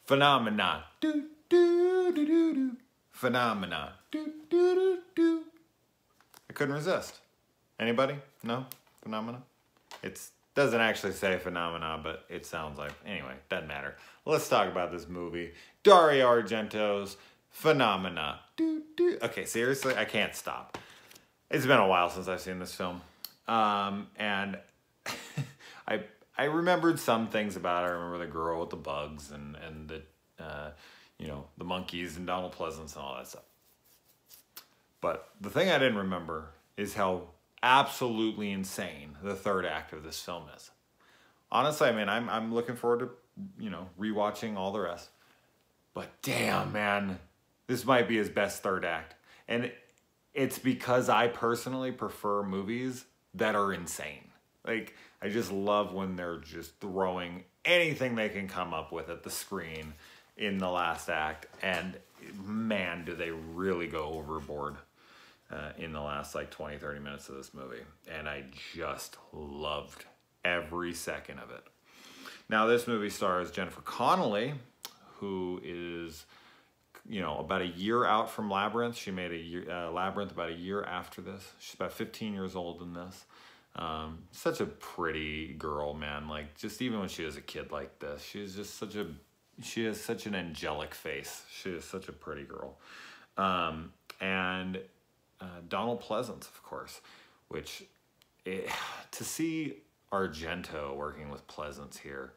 Phenomena. Do, do, do, do, do. Phenomena. Do, do, do, do. I couldn't resist. Anybody? No? Phenomena? It doesn't actually say phenomena, but it sounds like... Anyway, doesn't matter. Let's talk about this movie. Dario Argento's Phenomena. Do, do. Okay, seriously, I can't stop. It's been a while since I've seen this film. And I remembered some things about it. I remember the girl with the bugs and the, the monkeys and Donald Pleasance and all that stuff. But the thing I didn't remember is how absolutely insane the third act of this film is. Honestly, I mean, I'm looking forward to, rewatching all the rest. But damn, man, this might be his best third act. And it's because I personally prefer movies that are insane. Like, I just love when they're just throwing anything they can come up with at the screen in the last act. And man, do they really go overboard in the last like 20, 30 minutes of this movie. And I just loved every second of it. Now, this movie stars Jennifer Connelly, who is, about a year out from Labyrinth. She made Labyrinth about a year after this. She's about 15 years old in this. Such a pretty girl, man. Like, just even when she was a kid like this, she has such an angelic face. She is such a pretty girl. And Donald Pleasance, of course, to see Argento working with Pleasance here,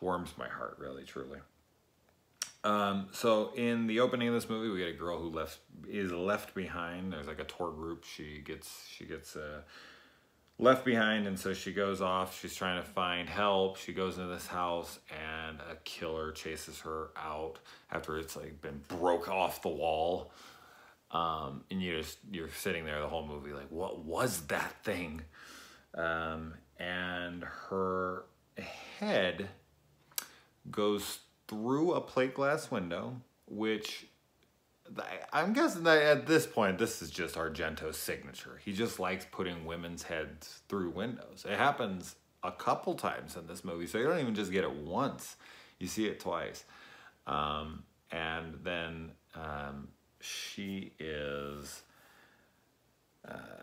warms my heart, really, truly. So in the opening of this movie, we get a girl who is left behind. There's like a tour group. She gets left behind, and so she goes off. She's trying to find help. She goes into this house, and a killer chases her out after it's like been broke off the wall. And you're sitting there the whole movie like, what was that thing? And her head goes through a plate glass window, which I'm guessing that at this point, this is just Argento's signature. He just likes putting women's heads through windows. It happens a couple times in this movie, so you don't even just get it once. You see it twice. And then she is...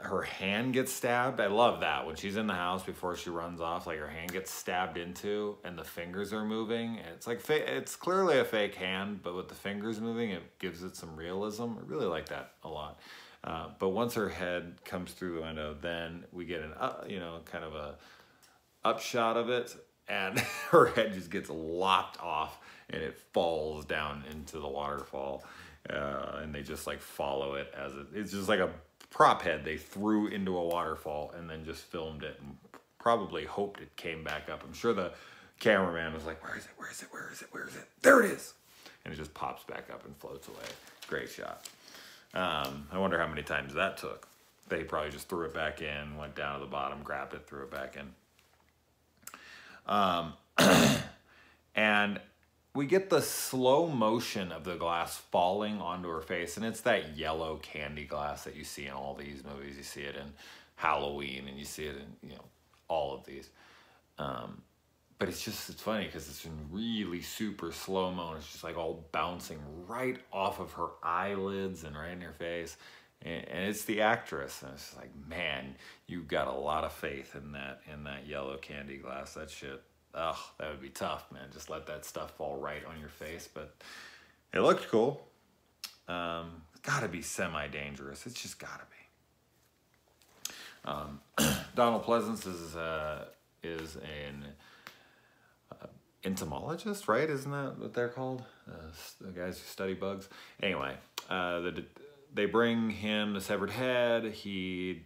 her hand gets stabbed. I love that. When she's in the house before she runs off, like her hand gets stabbed into and the fingers are moving. And it's like, it's clearly a fake hand, but with the fingers moving, it gives it some realism. I really like that a lot. But once her head comes through the window, then we get kind of a upshot of it, and her head just gets lopped off and it falls down into the waterfall. And they just like follow it it's just like a prop head they threw into a waterfall and then just filmed it and probably hoped it came back up. I'm sure the cameraman was like, where is it? Where is it? Where is it? Where is it? There it is. And it just pops back up and floats away. Great shot. I wonder how many times that took. They probably just threw it back in, went down to the bottom, grabbed it, threw it back in. And we get the slow motion of the glass falling onto her face, and it's that yellow candy glass that you see in all these movies. You see it in Halloween, and you see it in all of these. But it's funny because it's in really super slow-mo, and it's just like all bouncing right off of her eyelids and right in her face. And it's the actress, and it's just like, man, you've got a lot of faith in that yellow candy glass. That shit. Ugh, that would be tough, man. Just let that stuff fall right on your face. But it looked cool. Gotta be semi-dangerous. It's just gotta be. Donald Pleasance is an entomologist, right? Isn't that what they're called? The guys who study bugs. Anyway, they bring him the severed head. He,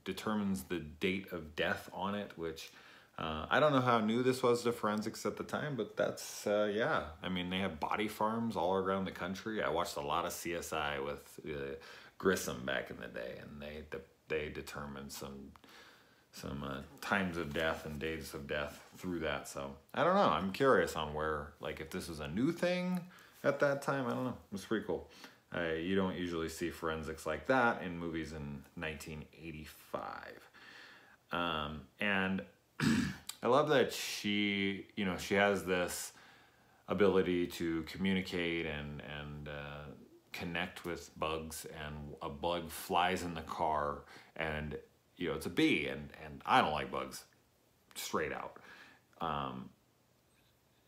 determines the date of death on it, which... I don't know how new this was to forensics at the time, but that's, yeah. I mean, they have body farms all around the country. I watched a lot of CSI with Grissom back in the day, and they determined some times of death and dates of death through that. So, I don't know. I'm curious on where, like, if this was a new thing at that time. I don't know. It was pretty cool. You don't usually see forensics like that in movies in 1985. And... I love that she has this ability to communicate and connect with bugs, and a bug flies in the car, and you know it's a bee, and I don't like bugs, straight out.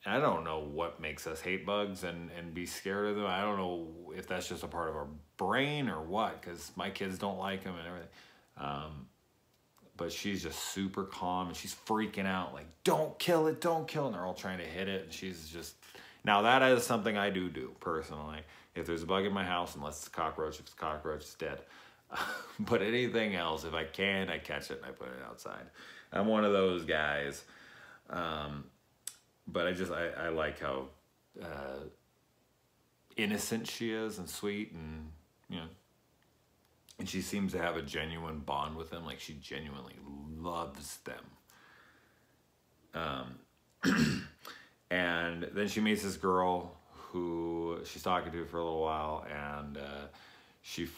I don't know what makes us hate bugs and be scared of them. I don't know if that's just a part of our brain or what, because my kids don't like them and everything. But she's just super calm, and she's freaking out, like, don't kill it, don't kill it. And they're all trying to hit it, and she's just... Now, that is something I do personally. If there's a bug in my house, unless it's a cockroach, if it's a cockroach, it's dead. But anything else, if I can, I catch it and I put it outside. I'm one of those guys. But I like how innocent she is and sweet, and, you know, and she seems to have a genuine bond with them. Like, she genuinely loves them. And then she meets this girl who she's talking to for a little while, and she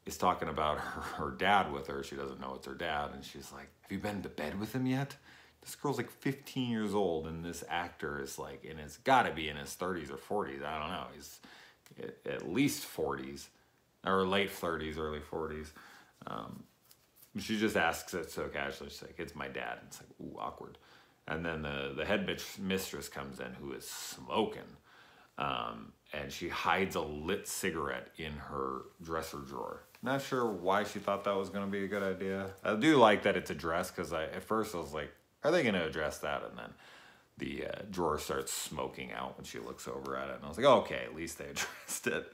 is talking about her dad with her. She doesn't know it's her dad, and she's like, have you been to bed with him yet? This girl's like 15 years old, and this actor is like, and it's gotta be in his 30s or 40s. I don't know. He's at least 40s, or late 30s, early 40s. She just asks it so casually. She's like, it's my dad. And it's like, ooh, awkward. And then the head mistress comes in, who is smoking. And she hides a lit cigarette in her dresser drawer. Not sure why she thought that was going to be a good idea. I do like that it's addressed, because at first I was like, are they going to address that? And then the drawer starts smoking out when she looks over at it. And I was like, okay, at least they addressed it.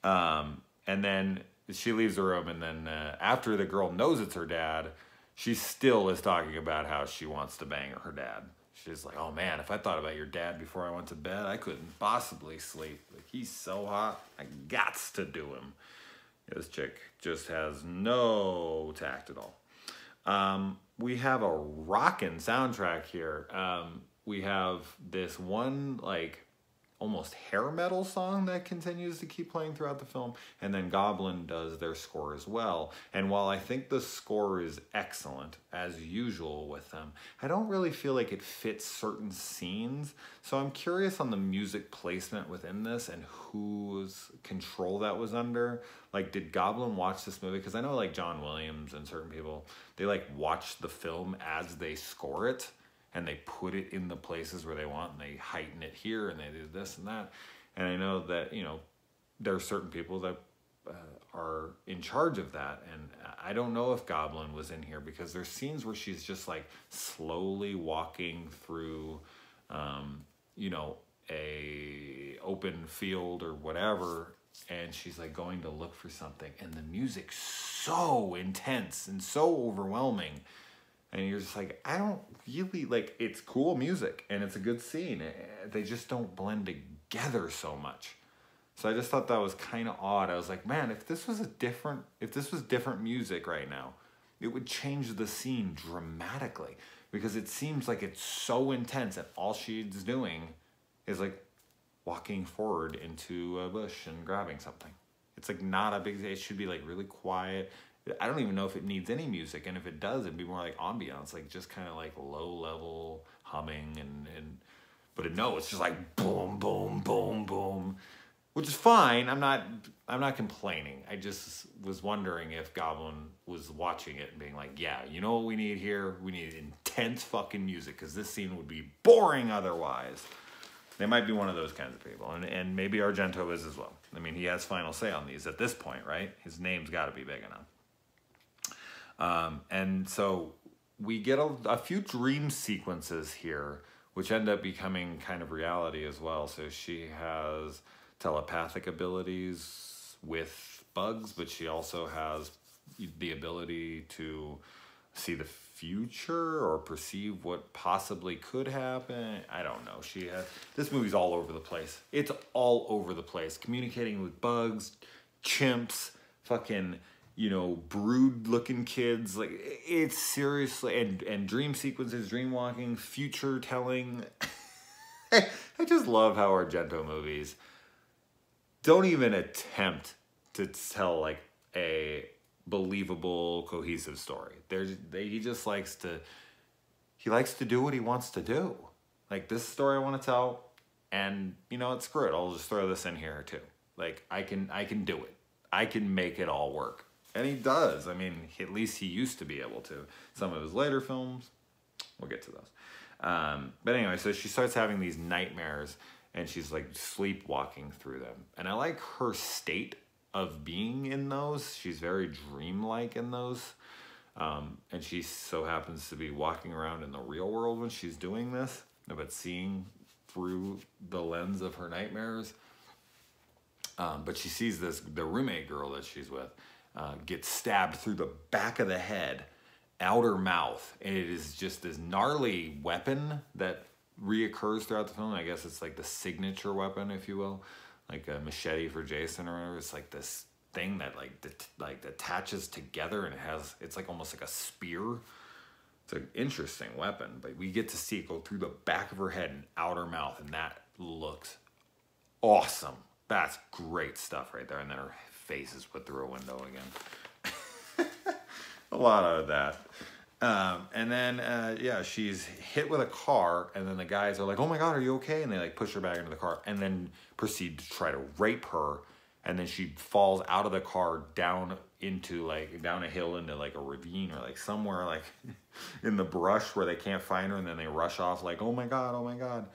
And then she leaves the room, and then after the girl knows it's her dad, she still is talking about how she wants to bang her dad. She's like, oh man, if I thought about your dad before I went to bed, I couldn't possibly sleep. Like, he's so hot, I gots to do him. This chick just has no tact at all. We have a rockin' soundtrack here. We have this one, like, almost hair metal song that continues to keep playing throughout the film, and then Goblin does their score as well. And while I think the score is excellent, as usual with them, I don't really feel like it fits certain scenes. So I'm curious on the music placement within this and whose control that was under. Like, did Goblin watch this movie? Because I know, like, John Williams and certain people, they like watch the film as they score it, and they put it in the places where they want, and they heighten it here, and they do this and that. And I know that, you know, there are certain people that are in charge of that. And I don't know if Goblin was in here, because there's scenes where she's just like slowly walking through, you know, a open field or whatever, and she's like going to look for something, and the music's so intense and so overwhelming. And you're just like, I don't really, like, it's cool music and it's a good scene. They just don't blend together so much. So I just thought that was kind of odd. I was like, man, if this was different music right now, it would change the scene dramatically, because it seems like it's so intense, and all she's doing is like walking forward into a bush and grabbing something. It's like not a big, it should be like really quiet. I don't even know if it needs any music, and if it does, it'd be more like ambiance, like just kind of like low level humming, but no, it's just like boom, boom, boom, boom, which is fine. I'm not complaining. I just was wondering if Goblin was watching it and being like, yeah, you know what we need here? We need intense fucking music, because this scene would be boring otherwise. They might be one of those kinds of people, and maybe Argento is as well. I mean, he has final say on these at this point, right? His name's got to be big enough. And so we get a few dream sequences here, which end up becoming kind of reality as well. So she has telepathic abilities with bugs, but she also has the ability to see the future or perceive what possibly could happen. I don't know. This movie's all over the place. It's all over the place. Communicating with bugs, chimps, fucking, you know, brood-looking kids. Like, it's seriously, and dream sequences, dream walking, future telling. I just love how Argento movies don't even attempt to tell like a believable, cohesive story. He just likes to do what he wants to do. Like, this story I want to tell, And you know what, screw it, I'll just throw this in here too. Like, I can do it. I can make it all work. And he does. I mean, at least he used to be able to. Some of his later films, we'll get to those. But anyway, so she starts having these nightmares, and she's like sleepwalking through them. And I like her state of being in those. She's very dreamlike in those. And she so happens to be walking around in the real world when she's doing this, but seeing through the lens of her nightmares. But she sees the roommate girl that she's with get stabbed through the back of the head, outer mouth. And it is just this gnarly weapon that reoccurs throughout the film. I guess it's like the signature weapon, if you will, like a machete for Jason or whatever. It's like this thing that like attaches together, and it's like almost like a spear. It's an interesting weapon, but we get to see it go through the back of her head and outer mouth, and that looks awesome. That's great stuff right there. And then her face is put through a window again. A lot of that. And then, yeah, she's hit with a car, and then the guys are like, oh my God, are you okay? And they like push her back into the car, and then proceed to try to rape her. And then she falls out of the car down a hill into like a ravine, or like somewhere like in the brush where they can't find her, and then they rush off like, oh my God, oh my God.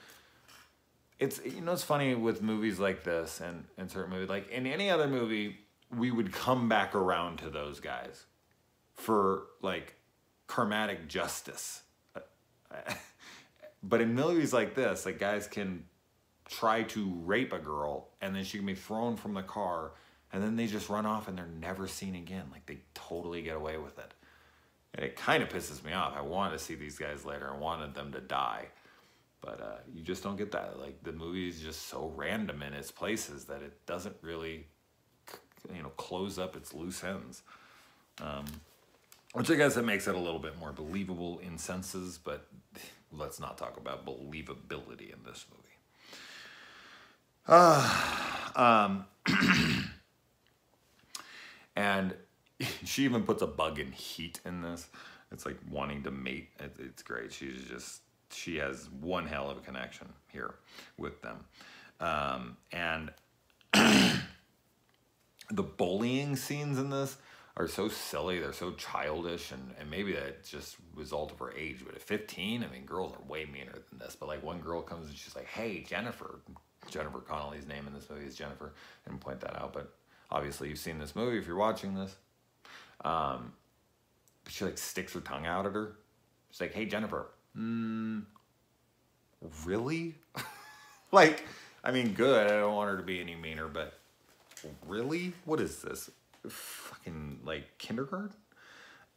It's, you know, it's funny with movies like this and certain movies, like in any other movie, we would come back around to those guys for like karmatic justice. But in movies like this, like guys can try to rape a girl, and then she can be thrown from the car, and then they just run off and they're never seen again. Like they totally get away with it. And it kind of pisses me off. I wanted to see these guys later. I wanted them to die. But you just don't get that. Like the movie is just so random in its places that it doesn't really, you know, close up its loose ends. Which I guess it makes it a little bit more believable in senses, but let's not talk about believability in this movie. And she even puts a bug in heat in this. It's like wanting to mate. It's great. She has one hell of a connection here with them. And the bullying scenes in this are so silly. They're so childish, and maybe that's just a result of her age. But at 15, I mean, girls are way meaner than this. But like one girl comes and she's like, hey, Jennifer Connelly's name in this movie is Jennifer. I didn't point that out, but obviously you've seen this movie if you're watching this. But she like sticks her tongue out at her. She's like, hey, Jennifer. Really? Like, I mean, good. I don't want her to be any meaner, but really? What is this? Fucking, like, kindergarten?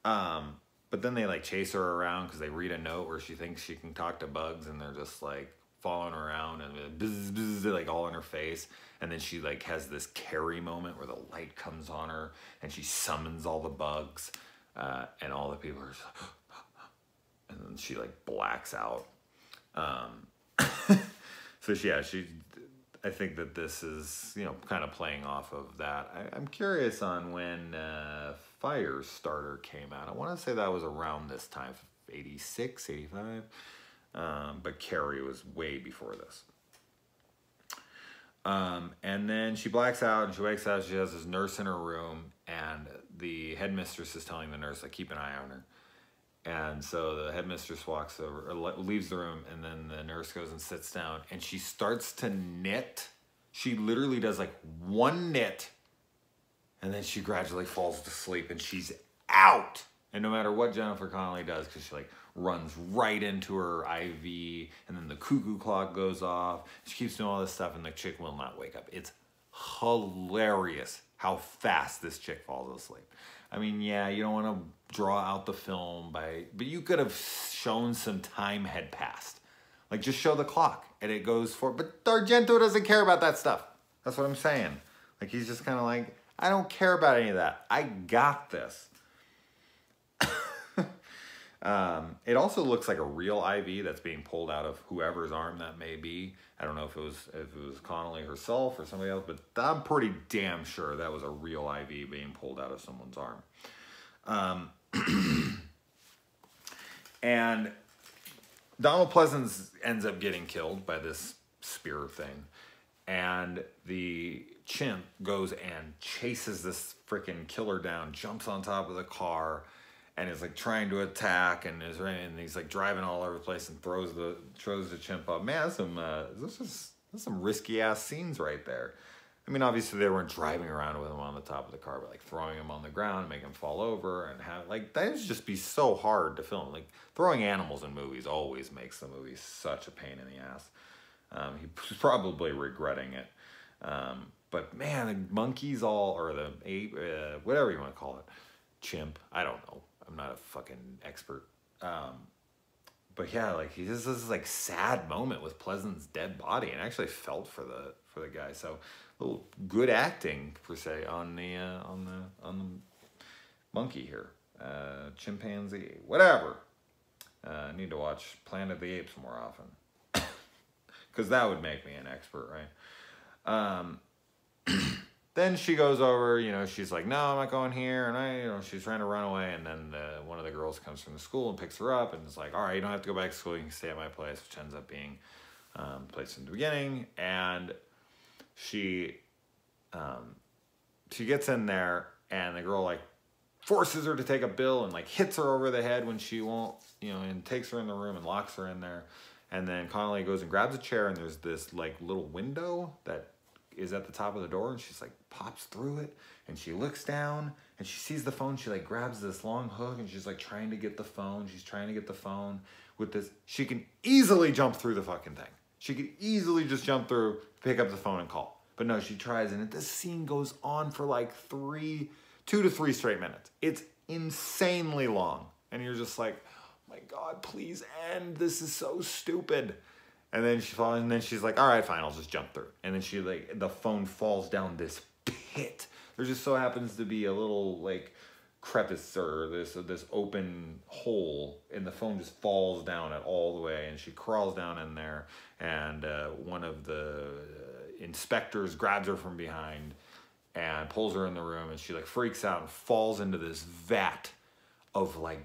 But then they, like, chase her around because they read a note where she thinks she can talk to bugs, and they're just, like, following around and bzz, bzz, like, all in her face. And then she, like, has this Carrie moment where the light comes on her, and she summons all the bugs, and all the people are just like, and then she like blacks out. So yeah, I think that this is, you know, kind of playing off of that. I'm curious on when Firestarter came out. I want to say that was around this time, 86, 85. But Carrie was way before this. And then she blacks out and she wakes up. She has this nurse in her room, and the headmistress is telling the nurse, like, keep an eye on her. And so the headmistress walks over, or leaves the room, and then the nurse goes and sits down, and she starts to knit. She literally does like one knit, and then she gradually falls to sleep, and she's out. And no matter what Jennifer Connelly does, because she like runs right into her IV, and then the cuckoo clock goes off. She keeps doing all this stuff, and the chick will not wake up. It's hilarious how fast this chick falls asleep. I mean, yeah, you don't want to draw out the film but you could have shown some time had passed. Like, just show the clock, and it goes for, but Argento doesn't care about that stuff. That's what I'm saying. Like, he's just kind of like, I don't care about any of that. I got this. It also looks like a real IV that's being pulled out of whoever's arm that may be. I don't know if it was Connelly herself or somebody else, but I'm pretty damn sure that was a real IV being pulled out of someone's arm. And Donald Pleasance ends up getting killed by this spear thing. And the chimp goes and chases this freaking killer down, jumps on top of the car, and is like trying to attack, and he's like driving all over the place and throws the chimp up. Man, there's some risky ass scenes right there. I mean, obviously they weren't driving around with him on the top of the car, but like throwing him on the ground, making him fall over, and that would just be so hard to film. Like throwing animals in movies always makes the movie such a pain in the ass. He's probably regretting it. But man, the monkeys or the ape, whatever you want to call it, chimp, I don't know. I'm not a fucking expert. But yeah, like he just this like sad moment with Pleasant's dead body, and I actually felt for the guy. So a little good acting per se on the monkey here, chimpanzee, whatever. I need to watch Planet of the Apes more often, because that would make me an expert, right? Then she goes over, she's like, no, I'm not going here. And she's trying to run away. And then one of the girls comes from the school and picks her up and is like, all right, you don't have to go back to school. You can stay at my place, which ends up being place in the beginning. And she gets in there, and the girl like forces her to take a bill and like hits her over the head when she won't, and takes her in the room and locks her in there. And then Connolly goes and grabs a chair, and there's this like little window that is at the top of the door, and she's like pops through it, and she looks down and she sees the phone. She like grabs this long hook, and she's like trying to get the phone. She's trying to get the phone with this. She can easily jump through the fucking thing. She could easily just jump through, pick up the phone and call. But no, she tries, and this scene goes on for like 2 to 3 straight minutes. It's insanely long, and you're just like, oh my God, please end. This is so stupid. And then she falls, and then she's like, all right, fine, I'll just jump through. And then she the phone falls down this pit. There just so happens to be a little like crevice or this open hole, and the phone just falls down it all the way, and she crawls down in there, and one of the inspectors grabs her from behind and pulls her in the room, and she like freaks out and falls into this vat of like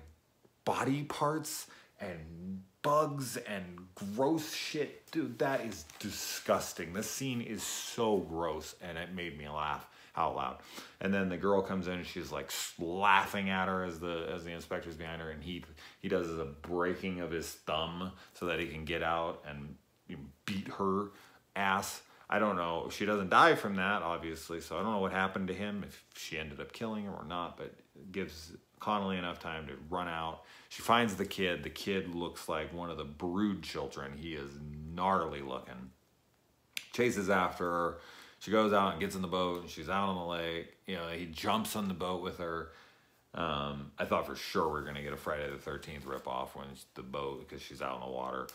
body parts and bugs and gross shit. Dude, that is disgusting. This scene is so gross, and it made me laugh out loud. And then the girl comes in, and she's like laughing at her as the inspector's behind her, and he does a breaking of his thumb so that he can get out and beat her ass. I don't know. She doesn't die from that, obviously, so I don't know what happened to him, if she ended up killing him or not, but it gives Connolly enough time to run out. She finds the kid. The kid looks like one of the brood children. He is gnarly looking. Chases after her. She goes out and gets in the boat, and she's out on the lake. He jumps on the boat with her. I thought for sure we were going to get a Friday the 13th ripoff when it's the boat, because she's out in the water.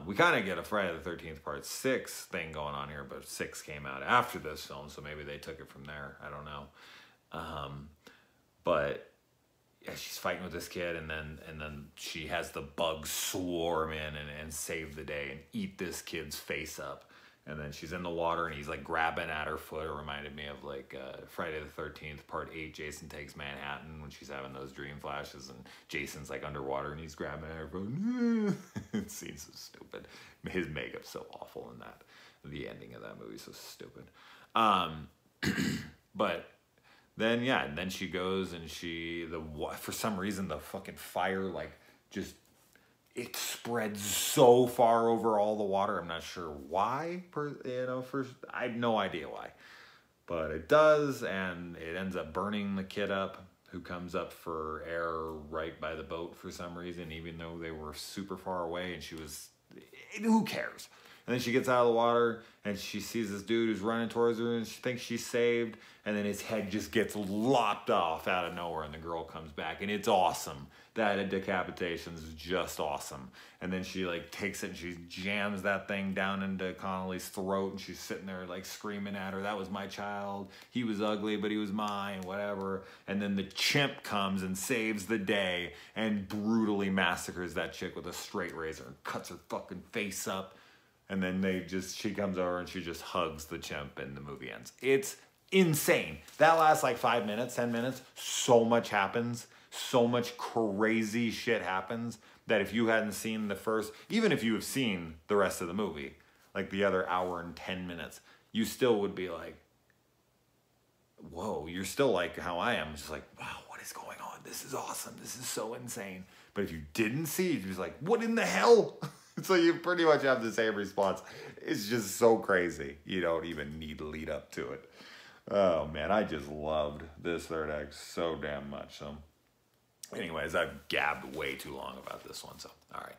We kind of get a Friday the 13th Part 6 thing going on here, but 6 came out after this film, so maybe they took it from there. I don't know. But yeah, she's fighting with this kid, and then she has the bugs swarm in and save the day and eat this kid's face up. And then she's in the water, and he's like grabbing at her foot. It reminded me of like Friday the 13th Part 8, Jason Takes Manhattan, when she's having those dream flashes, and Jason's like underwater, and he's grabbing at her foot. It seems so stupid. His makeup's so awful in that. The ending of that movie is so stupid. But then, yeah, and then she goes, and for some reason, the fucking fire, like, just, it spreads so far over all the water. I'm not sure why, I have no idea why. But it does, and it ends up burning the kid up, who comes up for air right by the boat for some reason, even though they were super far away, and who cares? And then she gets out of the water, and she sees this dude who's running towards her, and she thinks she's saved, and then his head just gets lopped off out of nowhere, and the girl comes back, and it's awesome. That decapitation is just awesome. And then she like takes it, and she jams that thing down into Connolly's throat, and she's sitting there like screaming at her, that was my child, he was ugly, but he was mine, whatever. And then the chimp comes and saves the day, and brutally massacres that chick with a straight razor, and cuts her fucking face up. And then she comes over, and she just hugs the chimp, and the movie ends. It's insane. That lasts like 5 minutes, 10 minutes. So much happens. So much crazy shit happens that if you hadn't seen the first, even if you have seen the rest of the movie, like the other hour and 10 minutes, you still would be like, whoa, you're still like how I am. Just like, wow, what is going on? This is awesome. This is so insane. But if you didn't see it, you're just like, what in the hell? So you pretty much have the same response. It's just so crazy. You don't even need to lead up to it. Oh man, I just loved this third act so damn much. So anyways, I've gabbed way too long about this one. So, all right.